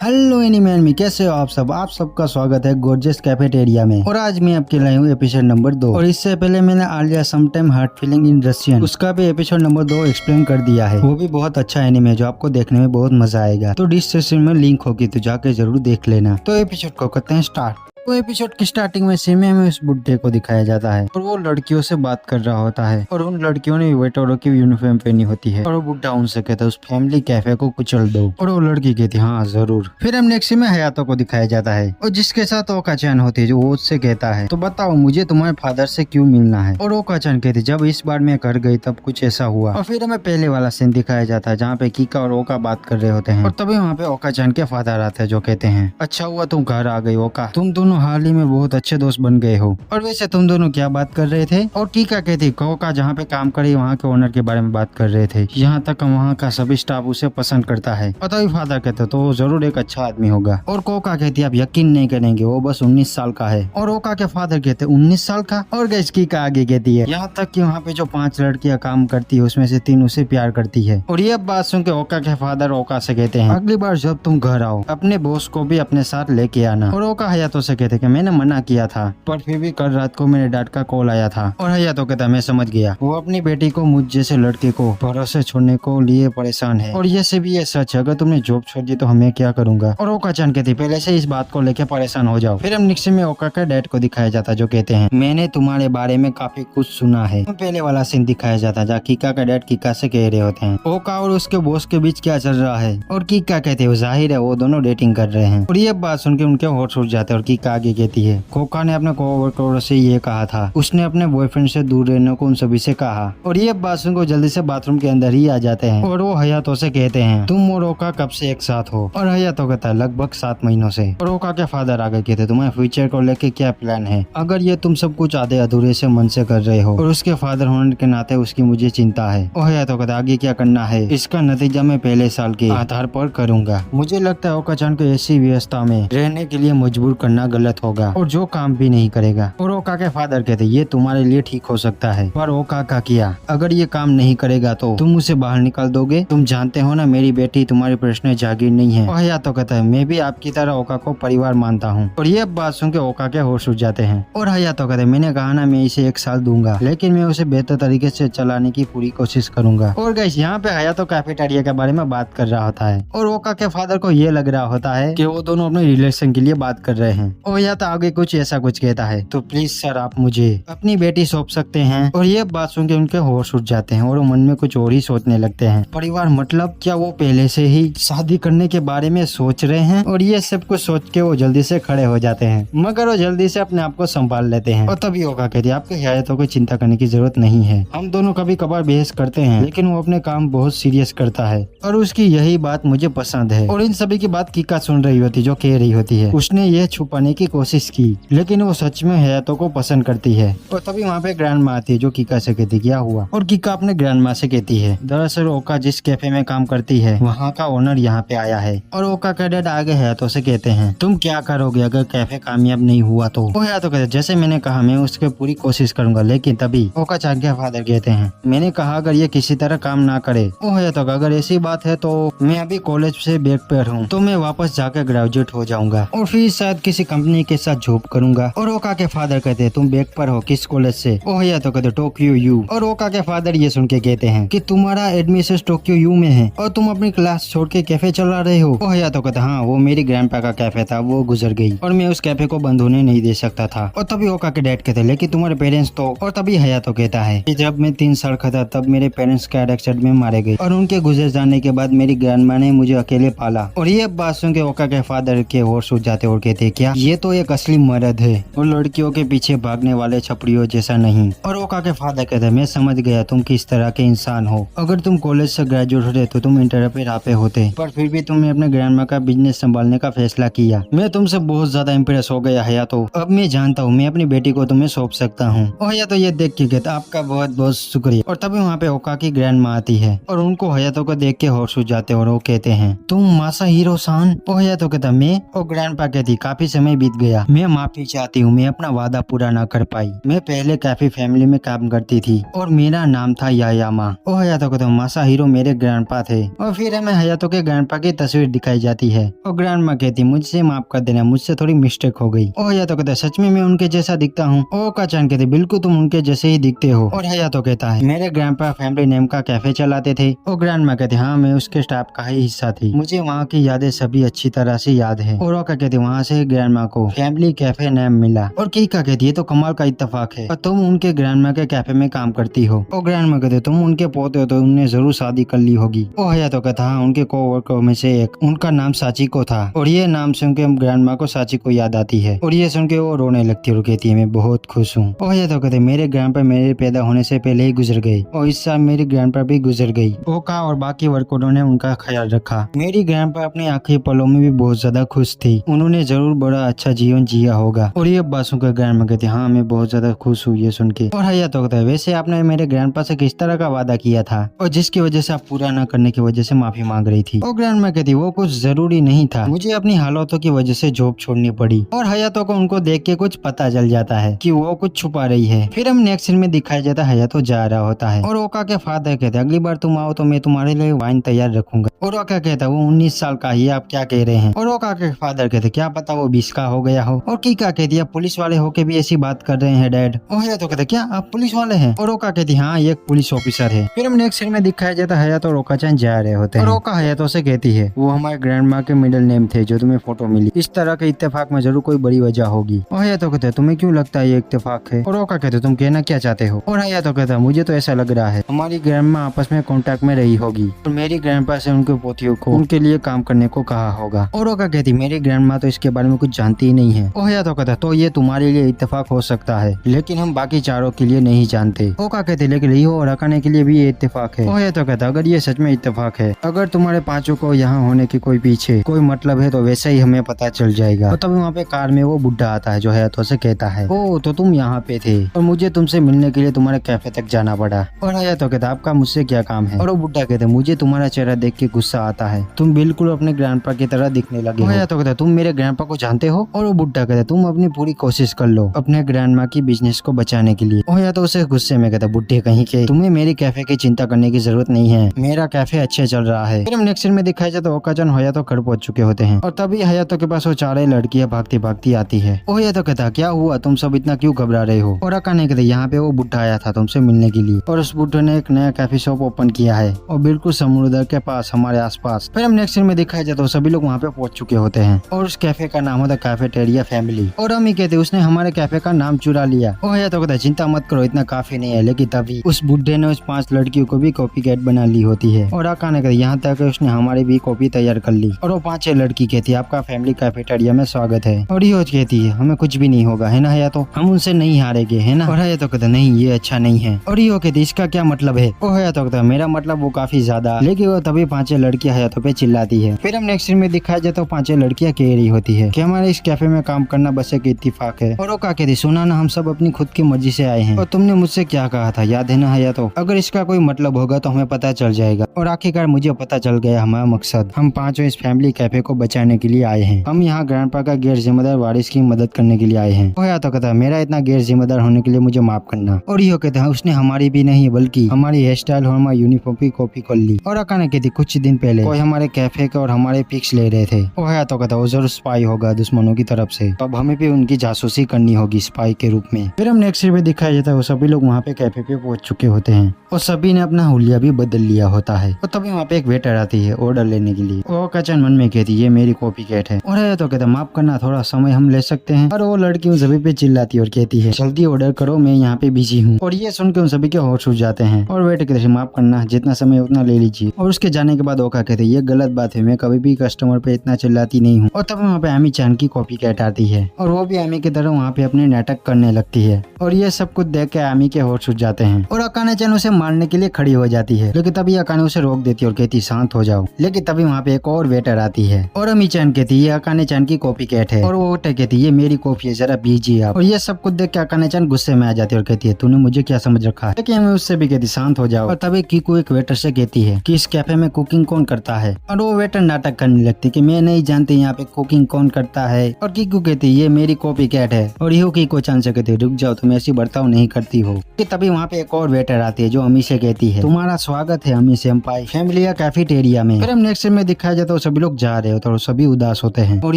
Hello एनिमैन में कैसे हो आप सब। आप सबका स्वागत है गॉर्जियस कैफेटेरिया में। और आज मैं आपके लाई हूँ एपिसोड नंबर 2। और इससे पहले मैंने Alia sometime heart feeling in Russian उसका भी एपिसोड नंबर 2 एक्सप्लेन कर दिया है। वो भी बहुत अच्छा एनिमे है जो आपको देखने में बहुत मजा आएगा। तो डिस्क्रिप्शन में लिंक होगी तो जाके जरूर देख लेना। तो एपिसोड को करते हैं स्टार्ट। तो एपिसोड की स्टार्टिंग में सिनेमा में उस बुड्ढे को दिखाया जाता है और वो लड़कियों से बात कर रहा होता है और उन लड़कियों ने वेटरों की यूनिफॉर्म पहनी होती है और वो बुड्ढा उनसे कहता है उस फैमिली कैफे को कुचल दो। और वो लड़की कहती है हाँ जरूर। फिर हम नेक्स्ट में हयातो को दिखाया जाता है और जिसके साथ ओका-चान होती है जो वो उससे कहता है तो बताओ मुझे तुम्हारे फादर से क्यों मिलना है। और ओका-चान कहती जब इस बार मैं घर गई तब कुछ ऐसा हुआ। और फिर हमें पहले वाला सीन दिखाया जाता है जहाँ पे कीका और ओका बात कर रहे होते हैं और तभी वहाँ पे ओका-चान के फादर आते हैं जो कहते हैं अच्छा हुआ तुम घर आ गई ओका, तुम दोनों हाल ही में बहुत अच्छे दोस्त बन गए हो। और वैसे तुम दोनों क्या बात कर रहे थे। और कीका कहती कोका जहाँ पे काम करे वहाँ के ओनर के बारे में बात कर रहे थे, यहाँ तक वहाँ का सभी स्टाफ उसे पसंद करता है। और तभी फादर कहते तो वो जरूर एक अच्छा आदमी होगा। और कोका कहती आप यकीन नहीं करेंगे वो बस 19 साल का है। और ओका के फादर कहते 19 साल का। और गैस कीका आगे कहती है यहाँ तक कि वहाँ पे जो 5 लड़कियाँ काम करती है उसमें से 3 उसे प्यार करती है। और ये बात सुन के ओका के फादर ओका से कहते हैं अगली बार जब तुम घर आओ अपने बॉस को भी अपने साथ लेके आना। और ओका हयातो से कहते कि मैंने मना किया था पर फिर भी कल रात को मेरे डैड का कॉल आया था। और हयातो कहता मैं समझ गया, वो अपनी बेटी को मुझ जैसे लड़के को भरोसे छोड़ने को लिए परेशान है। और ये से भी ये सच है अगर तुमने जॉब छोड़ दी तो हमें क्या करूंगा। और ओका-चान कहती पहले से इस बात को लेके परेशान हो जाओ। फिर हम नेक्स्ट में ओका के डैड को दिखाया जाता जो कहते हैं मैंने तुम्हारे बारे में काफी कुछ सुना है। पहले वाला सीन दिखाया जाता जहाँ कीका का डैड कीका से कह रहे होते हैं ओका और उसके बॉस के बीच क्या चल रहा है। और कीका कहते हैं जाहिर है वो दोनों डेटिंग कर रहे हैं। और ये बात सुन के उनके होश उड़ जाते हैं। और कीका आगे कहती है कोका ने अपने कोवर्कर से ये कहा था, उसने अपने बॉयफ्रेंड से दूर रहने को उन सभी से कहा। और ये बात सुनकर जल्दी से बाथरूम के अंदर ही आ जाते हैं। और वो हयातो से कहते हैं तुम और ओका कब से एक साथ हो। और हयातो कहता है लगभग 7 महीनों से। और ओका के फादर आगे कहते तुम्हारे फ्यूचर को लेके क्या प्लान है, अगर ये तुम सब कुछ आधे अधूरे से मन से कर रहे हो। और उसके फादर होने के नाते उसकी मुझे चिंता है। और हयातो कहता आगे क्या करना है इसका नतीजा मैं पहले साल के आधार पर करूंगा। मुझे लगता है ओका-चान को ऐसी व्यवस्था में रहने के लिए मजबूर करना गलत होगा और जो काम भी नहीं करेगा। और ओका के फादर कहते ये तुम्हारे लिए ठीक हो सकता है पर ओका का किया अगर ये काम नहीं करेगा तो तुम उसे बाहर निकाल दोगे। तुम जानते हो ना मेरी बेटी तुम्हारी पर्सनल जागीर नहीं है। और हयातो कहता है मैं भी आपकी तरह ओका को परिवार मानता हूँ। और ये बात सुन के ओका के होश उड़ जाते हैं। और हयातो कहते मैंने कहा ना मैं इसे 1 साल दूंगा लेकिन मैं उसे बेहतर तरीके से चलाने की पूरी कोशिश करूंगा। और गाइस यहाँ पे हयातो कैफेटेरिया के बारे में बात कर रहा होता है और ओका के फादर को ये लग रहा होता है कि वो दोनों अपने रिलेशन के लिए बात कर रहे हैं। और हयातो आगे कुछ ऐसा कुछ कहता है तो प्लीज सर आप मुझे अपनी बेटी सौंप सकते हैं। और ये बात सुन के उनके होश उड़ जाते हैं और वो मन में कुछ और ही सोचने लगते हैं। परिवार मतलब क्या वो पहले से ही शादी करने के बारे में सोच रहे हैं। और ये सब कुछ सोच के वो जल्दी से खड़े हो जाते हैं मगर वो जल्दी से अपने आप को संभाल लेते हैं। और तभी ओका कहती है आपके हयातो को चिंता करने की जरूरत नहीं है, हम दोनों कभी कभार बहस करते हैं लेकिन वो अपने काम बहुत सीरियस करता है और उसकी यही बात मुझे पसंद है। और इन सभी की बात कीका सुन रही होती जो कह रही होती है उसने ये छुपाने की कोशिश की लेकिन वो सच में हयातो को पसंद करती है। और तभी वहाँ पे ग्रैंड माँ आती है जो कीका से कहती क्या हुआ। और कीका अपने ग्रैंड माँ से कहती है दरअसल ओका जिस कैफे में काम करती है वहाँ का ओनर यहाँ पे आया है। और ओका का डैड आगे हयातो से कहते हैं तुम क्या करोगे अगर कैफे कामयाब नहीं हुआ तो। वो हयातो कहते जैसे मैंने कहा मैं उसके पूरी कोशिश करूंगा। लेकिन तभी ओका-चान के फादर कहते हैं मैंने कहा अगर ये किसी तरह काम ना करे। वो हयातो अगर ऐसी बात है तो मैं अभी कॉलेज से बैक पर हूँ तो मैं वापस जाकर ग्रेजुएट हो जाऊंगा और फिर शायद किसी कंपनी के साथ जॉब करूंगा। और ओका के फादर कहते तुम बैक पर हो किस कॉलेज से। ओ हयातो कहते टोक्यो यू। और ओका के फादर ये सुन के कहते हैं कि तुम्हारा एडमिशन टोक्यो यू में है और तुम अपनी क्लास छोड़ के कैफे चला रहे हो। ओ हयातो कहते हाँ वो मेरी ग्रैंडपा का कैफे था वो गुजर गई और मैं उस कैफे को बंद होने नहीं दे सकता था। और तभी ओका के डैड कहते लेकिन तुम्हारे पेरेंट्स तो। और तभी हयातो कहता है कि जब मैं 3 साल का था तब मेरे पेरेंट्स कार एक्सीडेंट में मारे गए और उनके गुजर जाने के बाद मेरी ग्रैंडमा ने मुझे अकेले पाला। और ये बात सुन के ओका के फादर के होश उड़ जाते और कहते क्या ये तो एक असली मर्द है और लड़कियों के पीछे भागने वाले छपड़ियों जैसा नहीं। और ओका के फादर कहते मैं समझ गया तुम किस तरह के इंसान हो, अगर तुम कॉलेज से ग्रेजुएट होते तो तुम इंटर पे रापे होते पर फिर भी तुमने अपने ग्रैंडमा का बिजनेस संभालने का फैसला किया। मैं तुमसे बहुत ज्यादा इम्प्रेस हो गया हयातो, अब मैं जानता हूँ मैं अपनी बेटी को तुम्हें सौंप सकता हूँ। और हयातो ये देख के कहता आपका बहुत बहुत शुक्रिया। और तभी वहाँ पे ओका की ग्रैंडमा आती है और उनको हयातो को देख के होश उड़ जाते और वो कहते हैं तुम मासाहिरो-सान। और हयातो कहता मैं। और ग्रैंडपा कहती काफी समय बीत गया। मैं माफी चाहती हूँ, मैं अपना वादा पूरा न कर पाई। मैं पहले कैफे फैमिली में काम करती थी और मेरा नाम था यायामा। ओ हयातो कहते मासाहिरो मेरे ग्रैंडपा थे। और फिर हमें हयातो के ग्रैंडपा की तस्वीर दिखाई जाती है और ग्रैंडमा कहती मुझसे माफ कर देना, मुझसे थोड़ी मिस्टेक हो गई। ओ हयातो कहते सच में मैं उनके जैसा दिखता हूँ? ओ काचान कहते बिल्कुल तुम उनके जैसे ही दिखते हो। और हयातो कहता है मेरे ग्रैंडपा फैमिली नेम का कैफे चलाते थे। और ग्रैंडमा कहते हाँ मैं उसके स्टाफ का ही हिस्सा थी, मुझे वहाँ की यादें सभी अच्छी तरह से याद है। और ओका कहती वहाँ से ग्रैंडमा को फैमिली कैफे नेम मिला। और कीका कहती है तो कमाल का इत्तेफाक है और तुम उनके ग्रैंडमा के कैफे में काम करती हो। और ग्रैंडमा कहते तुम उनके पोते हो तो उनने जरूर शादी कर ली होगी। ओ हयातो कहता हाँ उनके कोवर्कर में से एक, उनका नाम साचिको था। और ये नाम सुन के ग्रैंडमा को साचिको याद आती है और ये सुन के वो रोने लगती है और कहती है मैं बहुत खुश हूँ। ओ हयातो कहते मेरे ग्रैंडपा मेरे पैदा होने से पहले ही गुजर गए और इस साल मेरी ग्रैंडपा भी गुजर गई। ओका और बाकी वर्करों ने उनका ख्याल रखा। मेरी ग्रैंडपा अपने आखिरी पलों में भी बहुत ज्यादा खुश थी, उन्होंने जरूर बड़ा अच्छा जीवन जिया होगा। और ये बात सुनकर ग्रैंडमा कहती हाँ मैं बहुत ज्यादा खुश हूँ ये सुन के। और हयातो कहता है वैसे आपने मेरे ग्रैंडपा से किस तरह का वादा किया था और जिसकी वजह से आप पूरा न करने की वजह से माफी मांग रही थी? और ग्रैंडमा कहती वो कुछ जरूरी नहीं था, मुझे अपनी हालातों की वजह से जॉब छोड़नी पड़ी। और हयातो को उनको देख के कुछ पता चल जाता है कि वो कुछ छुपा रही है। फिर हम नेक्स्ट सीन में दिखाया जाता है हयातो जा रहा होता है और ओका के फादर कहते अगली बार तुम आओ तो मैं तुम्हारे लिए वाइन तैयार रखूंगा। और ओका कहता वो 19 साल का ही, आप क्या कह रहे हैं? और ओका के फादर कहते क्या पता वो 20 का हो गया हो। और कीका कहती है पुलिस वाले होके भी ऐसी बात कर रहे हैं डैड। और हयातो कहते क्या आप पुलिस वाले हैं? और ओका कहती हाँ ये एक पुलिस ऑफिसर है। फिर हम नेक्स्ट सीन में दिखाया जाता है हयातो और ओका-चान जा रहे होते हैं और ओका हयातो से कहती है वो हमारे ग्रैंडमा के मिडिल नेम थे जो तुम्हें फोटो मिली, इस तरह के इत्तेफाक में जरूर कोई बड़ी वजह होगी। और हयातो कहते तुम्हें क्यों लगता है ये इत्तेफाक है? और ओका कहते तुम कहना क्या चाहते हो? और हयातो कहता मुझे तो ऐसा लग रहा है हमारी ग्रैंडमा आपस में कांटेक्ट में रही होगी और मेरी ग्रैंडपा से उनके पोतियों को उनके लिए काम करने को कहा होगा। और ओका कहती मेरी ग्रैंडमा तो इसके बारे में कुछ जानती ही नहीं है। और हयातो कहता तो ये तुम्हारे लिए इत्तेफाक हो सकता है लेकिन हम बाकी चारों के लिए नहीं जानते। ओका कहते लेकिन रियो और अकाने के लिए भी ये इत्तेफाक है। और हयातो कहता अगर ये सच में इत्तेफाक है, अगर तुम्हारे पांचों को यहाँ होने की कोई पीछे कोई मतलब है तो वैसे ही हमें पता चल जाएगा। और तभी वहाँ पे कार में वो बुढ़ा आता है जो हयातो से कहता है ओ तो तुम यहाँ पे थे और मुझे तुमसे मिलने के लिए तुम्हारे कैफे तक जाना पड़ा। और हयातो कहता आपका मुझसे क्या काम है? और वो बुढ़ा कहता मुझे तुम्हारा चेहरा देख के गुस्सा आता है, तुम बिल्कुल अपने ग्रैंडपा की तरह दिखने लगे हो। हयातो कहता तुम मेरे ग्रैंडपा को जानते हो? और वो बुढ़ा कहता तुम अपनी पूरी कोशिश कर लो अपने ग्रैंडमा की बिजनेस को बचाने के लिए। और हयातो उसे गुस्से में कहता बुढ़े कहीं के, तुम्हें मेरी कैफे की चिंता करने की जरूरत नहीं है, मेरा कैफे अच्छे चल रहा है। फिर हम नेक्स्ट सीन में दिखाया जाता है ओका-चान हयातो घर पहुंच चुके होते हैं और तभी हयातो के पास वो चारों लड़कियां भागती भागती आती है। और हयातो कहता क्या हुआ, तुम सब इतना क्यों घबरा रहे हो? और अकाने कहते यहाँ पे वो बुढ़ा आया था तुमसे मिलने के लिए और उस बुढ़े ने एक नया कैफे शॉप ओपन किया है और बिल्कुल समुद्र के पास हमारे आसपास। फिर हम नेक्स्ट सीन में दिखाया जाता है सभी लोग वहाँ पे पहुंच चुके होते हैं और उस कैफे का नाम होता है कैफेटेरिया फैमिली। और हम ही कहते उसने हमारे कैफे का नाम चुरा लिया। और हयातो कहता चिंता मत करो इतना काफी नहीं है, लेकिन तभी उस बुढ़े ने उस 5 लड़कियों को भी कॉपी कैट बना ली होती है। और अकाने कहते यहाँ तक उसने हमारी भी कॉपी तैयार कर ली। और वो 5 लड़की कहती है आपका फैमिली कैफेटेरिया में स्वागत है। और ये कहती है हमें कुछ भी नहीं होगा है ना हयातो, हम उनसे नहीं हारेंगे है ना? और हयातो कहता नहीं ये अच्छा नहीं है। और ये कहती इसका क्या मतलब है? ओ हयातो कहता मेरा मतलब वो काफी ज्यादा, लेकिन वो तभी 5 लड़कियां हयातो पे चिल्लाती है। फिर हम नेक्स्ट सीन में दिखाया जाता है 5 लड़कियां कह रही होती है कि हमारे इस कैफे में काम करना बस एक इत्तेफाक है। और वो क्या कहती सुना ना हम सब अपनी खुद की मर्जी से आए हैं और तुमने मुझसे क्या कहा था याद है ना हयातो, अगर इसका कोई मतलब होगा तो हमें पता चल जाएगा। और आखिरकार मुझे पता चल गया हमारा मकसद, हम 5 इस फैमिली कैफे को बचाने के लिए आए हैं, हम यहाँ ग्रैंडपा का गैर जिम्मेदार वारिस की मदद करने के लिए आए हैं। वो हयातो कहता मेरा इतना गैर जिम्मेदार होने के लिए मुझे माफ करना। और ये कहता है उसने हमारी भी नहीं बल्कि हमारी हेयर स्टाइल और हमारी यूनिफॉर्म की कॉपी कर ली। और अकाने कहती कुछ दिन पहले कोई हमारे कैफे के और हमारे पिक्स ले रहे थे। वो हयातो कहता वो जरूर स्पाई होगा दुश्मनों की तरफ से, तो अब हमें भी उनकी जासूसी करनी होगी स्पाई के रूप में। फिर हम नेक्स्ट सीन में दिखाया जाता है वो सभी लोग वहाँ पे कैफे पे पहुंच चुके होते हैं और सभी ने अपना हुलिया भी बदल लिया होता है। और तभी वहाँ पे एक वेटर आती है ऑर्डर लेने के लिए। वो ओका-चान मन में कहती ये मेरी कॉपी कैट है। और हयातो कहता माफ करना थोड़ा समय हम ले सकते हैं। और वो लड़की उन सभी पे चिल्लाती और कहती है जल्दी ऑर्डर करो मैं यहाँ पे बिजी हूँ। और ये सुन के उन सभी के होश उड़ जाते हैं और वेटर कहते माफ करना जितना समय उतना ले लीजिए। और उसके जाने के बाद ओका कहते ये गलत बात है, मैं कभी भी कस्टमर पे इतना चिल्लाती नहीं हूँ। और तब वहाँ पे आमी-चान की कॉपी कैट आती है और वो भी आमी की तरह वहाँ पे अपने नाटक करने लगती है। और ये सब कुछ देख के आमी के होश उड़ जाते हैं और अकाने-चान उसे मारने के लिए खड़ी हो जाती है, लेकिन तभी अकाने उसे रोक देती है और कहती शांत हो जाओ। लेकिन तभी वहाँ पे एक और वेटर आती है और आमी-चान कहती ये अकाने-चान की कॉपी कैट है। और वो वेटर कहती ये मेरी कॉपी है जरा पीजिए आप। और ये सब कुछ देख के अकाने-चान गुस्से में आ जाती है और कहती है तूने मुझे क्या समझ रखा है, लेकिन हमें उससे भी कहती शांत हो जाओ। और तभी कीकू एक वेटर से कहती है कि इस कैफे में कुकिंग कौन करता है। और वो वेटर नाटक करने लगती कि मैं नहीं जानती यहाँ पे कुकिंग कौन करता है, है और कीकू कहती है ये मेरी कॉपी कैट है और यूकी को चांस से कहती है रुक जाओ, तुम ऐसी बर्ताव नहीं करती हो। कि तभी वहाँ पे एक और वेटर आती है जो अमी से कहती है तुम्हारा स्वागत है अमी सेम्पाई फैमिलिया कैफेटेरिया में। फिर हम नेक्स्ट में दिखाया जाता है सभी लोग जा रहे होते और सभी उदास होते हैं और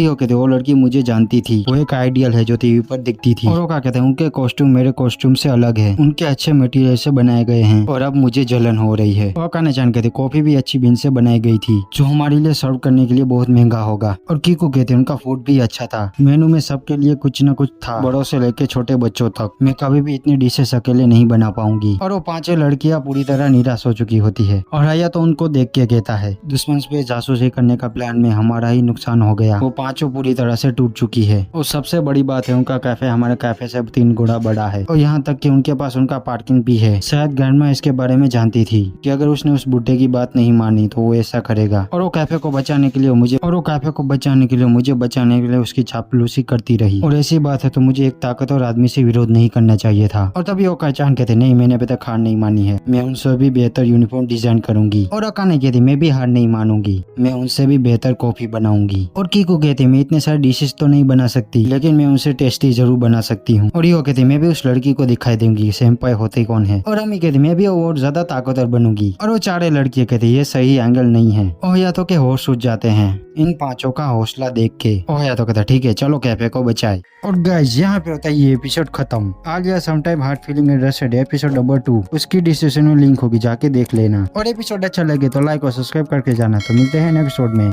यो कहते वो लड़की मुझे जानती थी, वो एक आइडियल है जो टीवी पर दिखती थी। और वो क्या कहते हैं उनके कॉस्ट्यूम मेरे कॉस्ट्यूम से अलग है, उनके अच्छे मटेरियल से बनाए गए हैं और अब मुझे जलन हो रही है। वो कहना चाह कहते कॉफी भी अच्छी बीन से बनाई गई थी जो हमारे लिए सर्व करने के लिए बहुत महंगा होगा। और कीकू कहते उनका फूड भी अच्छा था, मेनू में सबके लिए कुछ न कुछ था, बड़ों से लेके छोटे बच्चों तक। मैं कभी भी इतनी डिशेस अकेले नहीं बना पाऊंगी। और वो पांचों लड़कियां पूरी तरह निराश हो चुकी होती है और हया तो उनको देख के कहता है दुश्मन पे जासूसी करने का प्लान में हमारा ही नुकसान हो गया। वो पांचों पूरी तरह से टूट चुकी है और सबसे बड़ी बात है उनका कैफे हमारे कैफे से 3 गुना बड़ा है और यहाँ तक कि उनके पास उनका पार्किंग भी है। शायद ग्रैंडमा इसके बारे में जानती थी कि अगर उसने उस बुड्ढे की बात नहीं मानी तो वो ऐसा करेगा। और वो कैफे को बचाने के लिए मुझे बचाने के लिए उसकी चापलूसी करती रही। और ऐसी बात है तो मुझे एक ताकतवर आदमी से विरोध नहीं करना चाहिए था। और तभी वो काचान कहते नहीं मैंने अभी तक हार नहीं मानी है, मैं उनसे भी बेहतर यूनिफॉर्म डिजाइन करूंगी। और अकाने कहती मैं भी हार नहीं मानूंगी, मैं उनसे भी बेहतर कॉफी बनाऊंगी। और कीकू कहती मैं इतने सारे डिशेस तो नहीं बना सकती लेकिन मैं उनसे टेस्टी जरूर बना सकती हूँ। और यो कहती मैं भी उस लड़की को दिखाई दूंगी सेम्पाई होते कौन है। और अम्मी कहती मैं भी और ज्यादा ताकतवर बनूंगी। और वो चारे लड़कियां कहती ये सही एंगल नहीं है। ओया तो के होश उठ जाते हैं इन पांचों का हौसला देख के। ओया तो कहता ठीक है चलो कैफे को बचाए। और गाइस यहाँ पे होता है ये एपिसोड खत्म। Alia sometime heart feeling interested episode number 2 उसकी डिस्क्रिप्शन में लिंक होगी, जाके देख लेना। और एपिसोड अच्छा लगे तो लाइक और सब्सक्राइब करके जाना। तो मिलते हैं नेक्स्ट एपिसोड में।